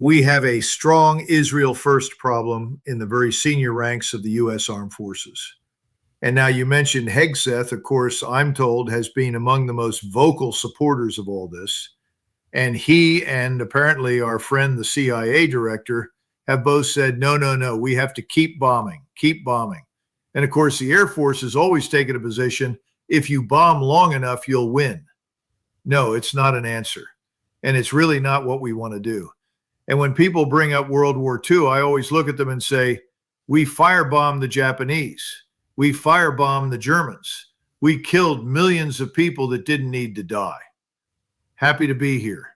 We have a strong Israel first problem in the very senior ranks of the U.S. Armed Forces. And now you mentioned Hegseth, of course, I'm told, has been among the most vocal supporters of all this. And he and apparently our friend, the CIA director, have both said, no, we have to keep bombing, keep bombing. And of course, the Air Force has always taken a position, if you bomb long enough, you'll win. No, it's not an answer. And it's really not what we want to do. And when people bring up World War II, I always look at them and say, we firebombed the Japanese. We firebombed the Germans. We killed millions of people that didn't need to die. Happy to be here.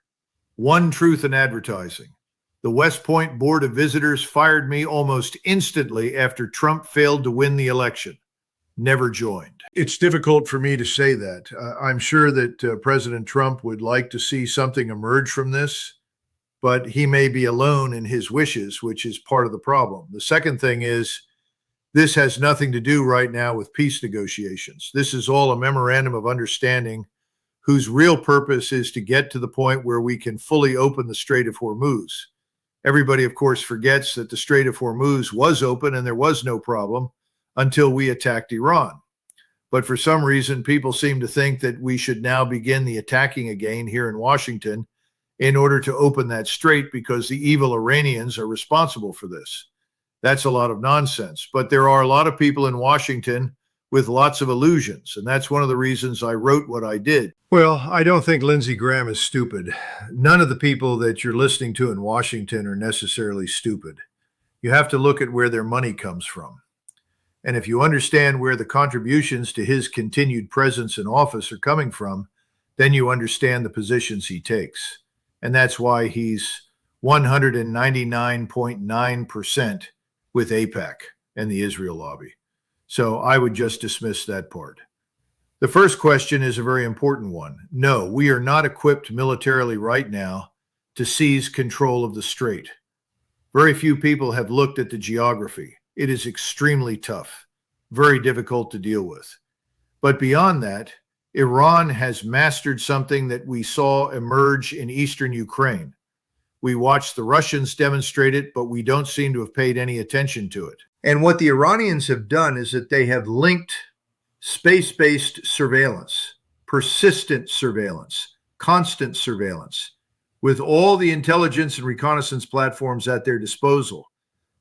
One truth in advertising. The West Point Board of Visitors fired me almost instantly after Trump failed to win the election. Never joined. It's difficult for me to say that. I'm sure that President Trump would like to see something emerge from this, but he may be alone in his wishes, which is part of the problem. The second thing is, this has nothing to do right now with peace negotiations. This is all a memorandum of understanding whose real purpose is to get to the point where we can fully open the Strait of Hormuz. Everybody, of course, forgets that the Strait of Hormuz was open and there was no problem until we attacked Iran. But for some reason, people seem to think that we should now begin the attacking again here in Washington in order to open that strait because the evil Iranians are responsible for this. That's a lot of nonsense. But there are a lot of people in Washington with lots of illusions. And that's one of the reasons I wrote what I did. Well, I don't think Lindsey Graham is stupid. None of the people that you're listening to in Washington are necessarily stupid. You have to look at where their money comes from. And if you understand where the contributions to his continued presence in office are coming from, then you understand the positions he takes. And that's why he's 199.9% with AIPAC and the Israel lobby. So I would just dismiss that part. The first question is a very important one. No, we are not equipped militarily right now to seize control of the strait. Very few people have looked at the geography. It is extremely tough, very difficult to deal with. But beyond that, Iran has mastered something that we saw emerge in eastern Ukraine. We watched the Russians demonstrate it, but we don't seem to have paid any attention to it. And what the Iranians have done is that they have linked space-based surveillance, persistent surveillance, constant surveillance, with all the intelligence and reconnaissance platforms at their disposal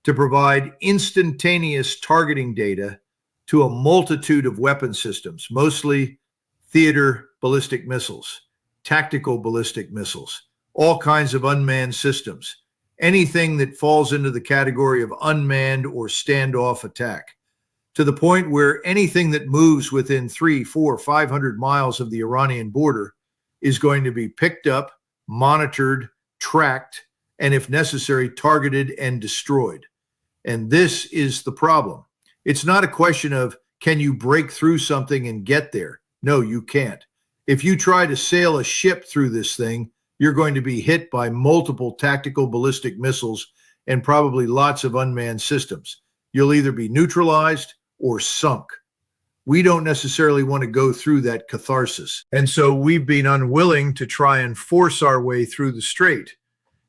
to provide instantaneous targeting data to a multitude of weapon systems, mostly theater ballistic missiles, tactical ballistic missiles, all kinds of unmanned systems, anything that falls into the category of unmanned or standoff attack, to the point where anything that moves within 300, 400, 500 miles of the Iranian border is going to be picked up, monitored, tracked, and if necessary, targeted and destroyed. And this is the problem. It's not a question of, can you break through something and get there? No, you can't. If you try to sail a ship through this thing, you're going to be hit by multiple tactical ballistic missiles and probably lots of unmanned systems. You'll either be neutralized or sunk. We don't necessarily want to go through that catharsis. And so we've been unwilling to try and force our way through the strait.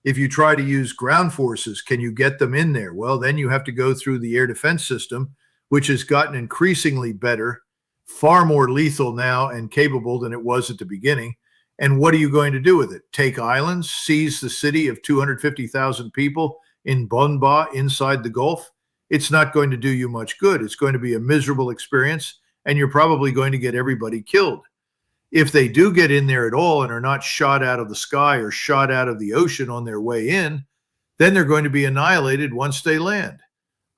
If you try to use ground forces, can you get them in there? Well, then you have to go through the air defense system, which has gotten increasingly better, far more lethal now and capable than it was at the beginning. And what are you going to do with it? Take islands, seize the city of 250,000 people in Bonba inside the Gulf? It's not going to do you much good. It's going to be a miserable experience, and you're probably going to get everybody killed. If they do get in there at all and are not shot out of the sky or shot out of the ocean on their way in, then they're going to be annihilated once they land.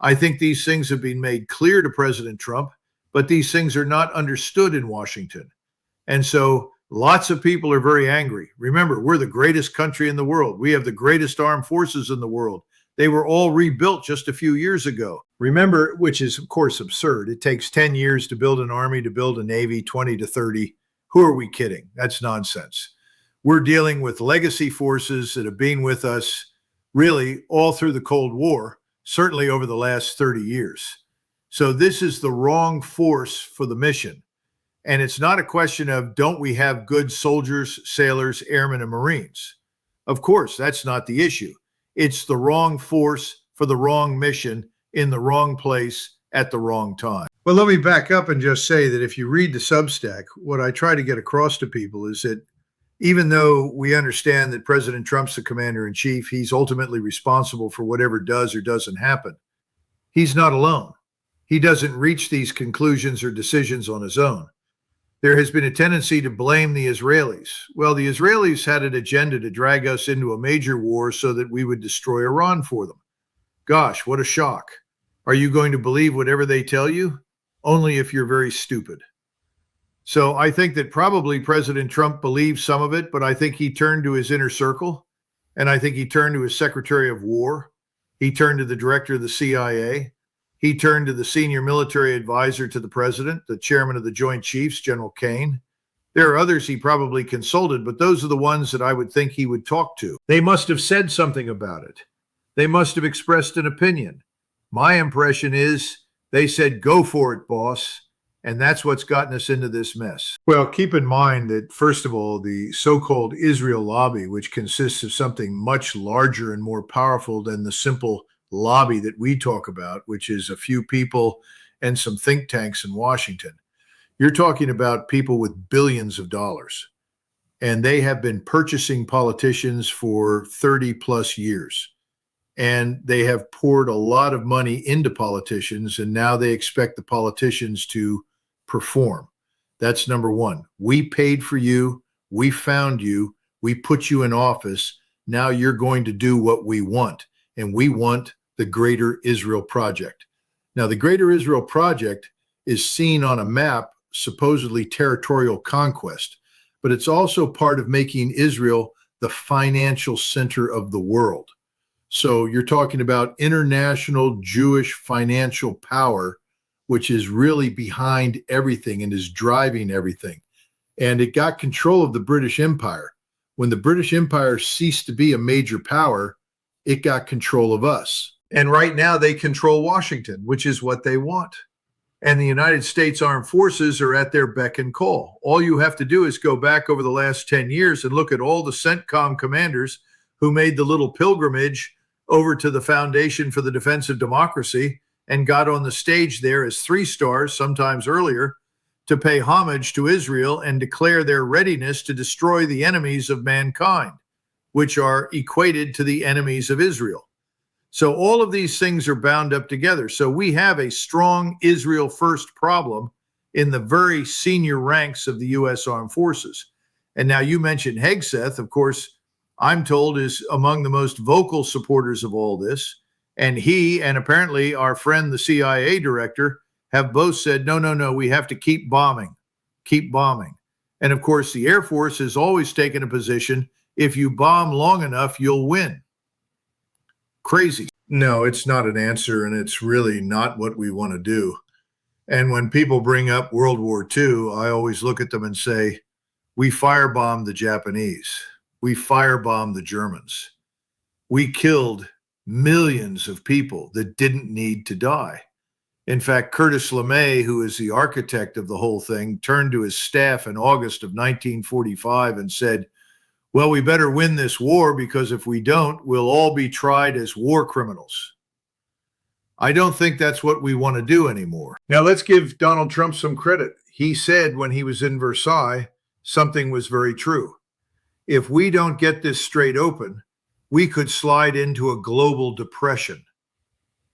I think these things have been made clear to President Trump, but these things are not understood in Washington. And so lots of people are very angry. Remember, we're the greatest country in the world. We have the greatest armed forces in the world. They were all rebuilt just a few years ago. Remember, which is, of course, absurd. It takes 10 years to build an army, to build a navy, 20 to 30. Who are we kidding? That's nonsense. We're dealing with legacy forces that have been with us really all through the Cold War, certainly over the last 30 years. So this is the wrong force for the mission. And it's not a question of, don't we have good soldiers, sailors, airmen, and Marines? Of course, that's not the issue. It's the wrong force for the wrong mission in the wrong place at the wrong time. Well, let me back up and just say that if you read the Substack, what I try to get across to people is that even though we understand that President Trump's the commander-in-chief, he's ultimately responsible for whatever does or doesn't happen. He's not alone. He doesn't reach these conclusions or decisions on his own. There has been a tendency to blame the Israelis. Well, the Israelis had an agenda to drag us into a major war so that we would destroy Iran for them. Gosh, what a shock. Are you going to believe whatever they tell you? Only if you're very stupid. So I think that probably President Trump believes some of it, but I think he turned to his inner circle, and I think he turned to his Secretary of War. He turned to the director of the CIA. He turned to the senior military advisor to the president, the chairman of the Joint Chiefs, General Kane. There are others he probably consulted, but those are the ones that I would think he would talk to. They must have said something about it. They must have expressed an opinion. My impression is they said, "Go for it, boss." And that's what's gotten us into this mess. Well, keep in mind that, first of all, the so-called Israel lobby, which consists of something much larger and more powerful than the simple lobby that we talk about, which is a few people and some think tanks in Washington. You're talking about people with billions of dollars, and they have been purchasing politicians for 30 plus years. And they have poured a lot of money into politicians, and now they expect the politicians to perform. That's number one. We paid for you. We found you. We put you in office. Now you're going to do what we want. And we want the Greater Israel Project. Now, the Greater Israel Project is seen on a map, supposedly territorial conquest, but it's also part of making Israel the financial center of the world. So you're talking about international Jewish financial power, which is really behind everything and is driving everything. And it got control of the British Empire. When the British Empire ceased to be a major power, it got control of us. And right now they control Washington, which is what they want. And the United States Armed Forces are at their beck and call. All you have to do is go back over the last 10 years and look at all the CENTCOM commanders who made the little pilgrimage over to the Foundation for the Defense of Democracy and got on the stage there as 3 stars, sometimes earlier, to pay homage to Israel and declare their readiness to destroy the enemies of mankind, which are equated to the enemies of Israel. So all of these things are bound up together. So we have a strong Israel first problem in the very senior ranks of the U.S. Armed Forces. And now you mentioned Hegseth, of course, I'm told is among the most vocal supporters of all this. And he and apparently our friend, the CIA director, have both said, no, we have to keep bombing, keep bombing. And of course, the Air Force has always taken a position, if you bomb long enough, you'll win. Crazy. No, it's not an answer, and it's really not what we want to do. And when people bring up World War II, I always look at them and say, we firebombed the Japanese. We firebombed the Germans. We killed millions of people that didn't need to die. In fact, Curtis LeMay, who is the architect of the whole thing, turned to his staff in August of 1945 and said, well, we better win this war because if we don't, we'll all be tried as war criminals. I don't think that's what we want to do anymore. Now, let's give Donald Trump some credit. He said when he was in Versailles, something was very true. If we don't get this straight open, we could slide into a global depression.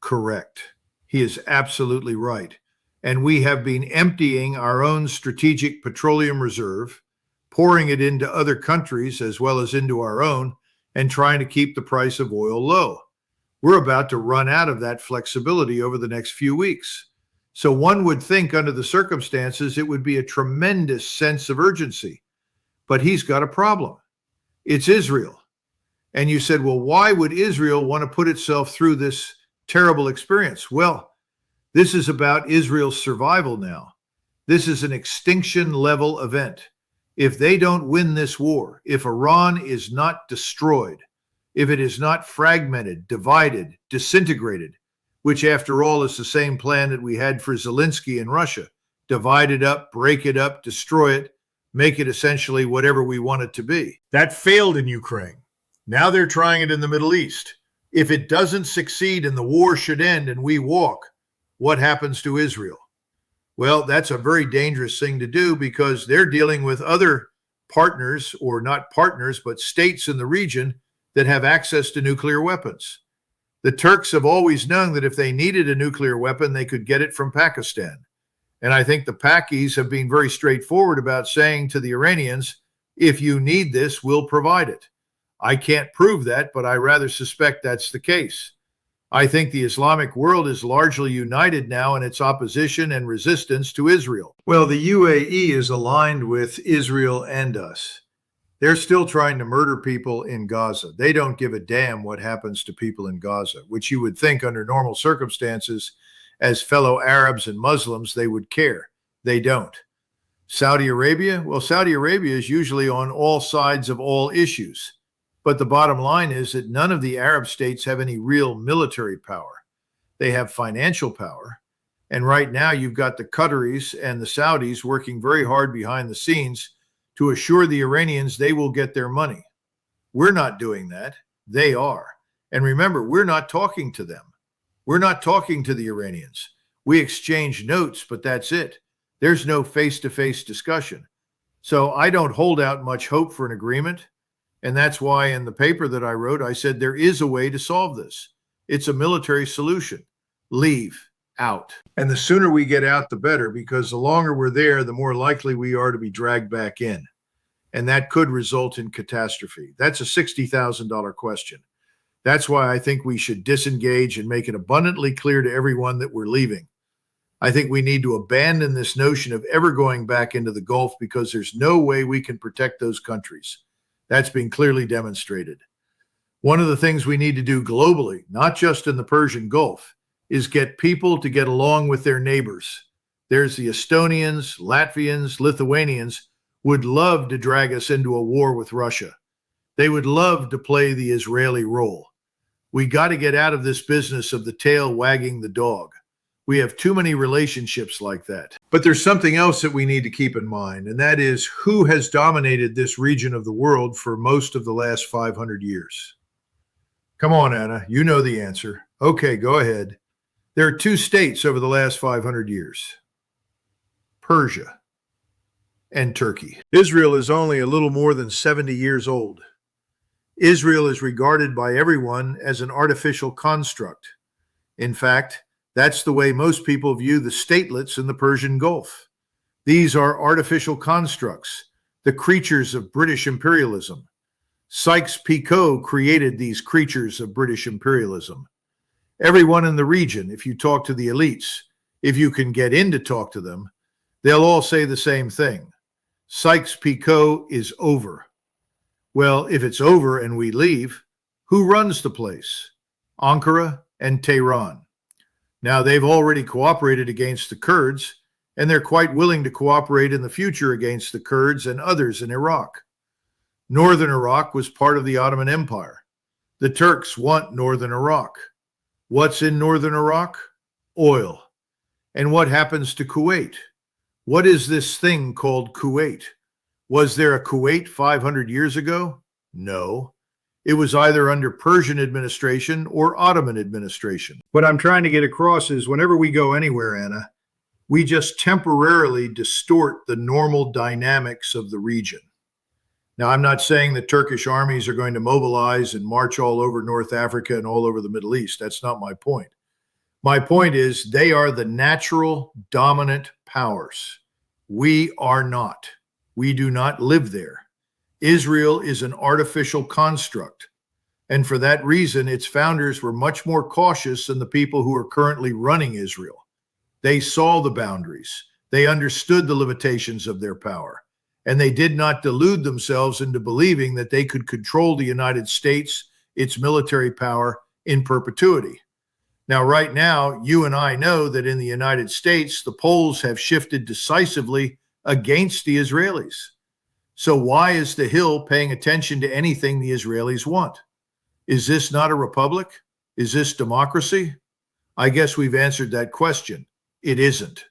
Correct. He is absolutely right. And we have been emptying our own strategic petroleum reserve, pouring it into other countries as well as into our own, and trying to keep the price of oil low. We're about to run out of that flexibility over the next few weeks. So one would think under the circumstances, it would be a tremendous sense of urgency. But he's got a problem. It's Israel. And you said, well, why would Israel want to put itself through this terrible experience? Well, this is about Israel's survival now. This is an extinction level event. If they don't win this war, if Iran is not destroyed, if it is not fragmented, divided, disintegrated, which after all is the same plan that we had for Zelensky in Russia, divide it up, break it up, destroy it, make it essentially whatever we want it to be. That failed in Ukraine. Now they're trying it in the Middle East. If it doesn't succeed and the war should end and we walk, what happens to Israel? Well, that's a very dangerous thing to do because they're dealing with other partners, or not partners, but states in the region that have access to nuclear weapons. The Turks have always known that if they needed a nuclear weapon, they could get it from Pakistan. And I think the Pakis have been very straightforward about saying to the Iranians, if you need this, we'll provide it. I can't prove that, but I rather suspect that's the case. I think the Islamic world is largely united now in its opposition and resistance to Israel. Well, the UAE is aligned with Israel and us. They're still trying to murder people in Gaza. They don't give a damn what happens to people in Gaza, which you would think under normal circumstances, as fellow Arabs and Muslims, they would care. They don't. Saudi Arabia? Well, Saudi Arabia is usually on all sides of all issues. But the bottom line is that none of the Arab states have any real military power. They have financial power. And right now you've got the Qataris and the Saudis working very hard behind the scenes to assure the Iranians they will get their money. We're not doing that. They are. And remember, we're not talking to them. We're not talking to the Iranians. We exchange notes, but that's it. There's no face-to-face discussion. So I don't hold out much hope for an agreement. And that's why in the paper that I wrote, I said there is a way to solve this. It's a military solution. Leave out. And the sooner we get out, the better, because the longer we're there, the more likely we are to be dragged back in. And that could result in catastrophe. That's a $60,000 question. That's why I think we should disengage and make it abundantly clear to everyone that we're leaving. I think we need to abandon this notion of ever going back into the Gulf because there's no way we can protect those countries. That's been clearly demonstrated. One of the things we need to do globally, not just in the Persian Gulf, is get people to get along with their neighbors. There's the Estonians, Latvians, Lithuanians would love to drag us into a war with Russia. They would love to play the Israeli role. We got to get out of this business of the tail wagging the dog. We have too many relationships like that. But there's something else that we need to keep in mind, and that is who has dominated this region of the world for most of the last 500 years. Come on, Anna, you know the answer. Okay, go ahead. There are two states over the last 500 years: Persia and Turkey. Israel is only a little more than 70 years old. Israel is regarded by everyone as an artificial construct. In fact, that's the way most people view the statelets in the Persian Gulf. These are artificial constructs, the creatures of British imperialism. Sykes-Picot created these creatures of British imperialism. Everyone in the region, if you talk to the elites, if you can get in to talk to them, they'll all say the same thing. Sykes-Picot is over. Well, if it's over and we leave, who runs the place? Ankara and Tehran. Now, they've already cooperated against the Kurds, and they're quite willing to cooperate in the future against the Kurds and others in Iraq. Northern Iraq was part of the Ottoman Empire. The Turks want northern Iraq. What's in northern Iraq? Oil. And what happens to Kuwait? What is this thing called Kuwait? Was there a Kuwait 500 years ago? No. It was either under Persian administration or Ottoman administration. What I'm trying to get across is whenever we go anywhere, Anna, we just temporarily distort the normal dynamics of the region. Now, I'm not saying the Turkish armies are going to mobilize and march all over North Africa and all over the Middle East. That's not my point. My point is they are the natural dominant powers. We are not. We do not live there. Israel is an artificial construct. And for that reason, its founders were much more cautious than the people who are currently running Israel. They saw the boundaries. They understood the limitations of their power. And they did not delude themselves into believing that they could control the United States, its military power, in perpetuity. Now, right now, you and I know that in the United States, the polls have shifted decisively against the Israelis. So why is the Hill paying attention to anything the Israelis want? Is this not a republic? Is this democracy? I guess we've answered that question. It isn't.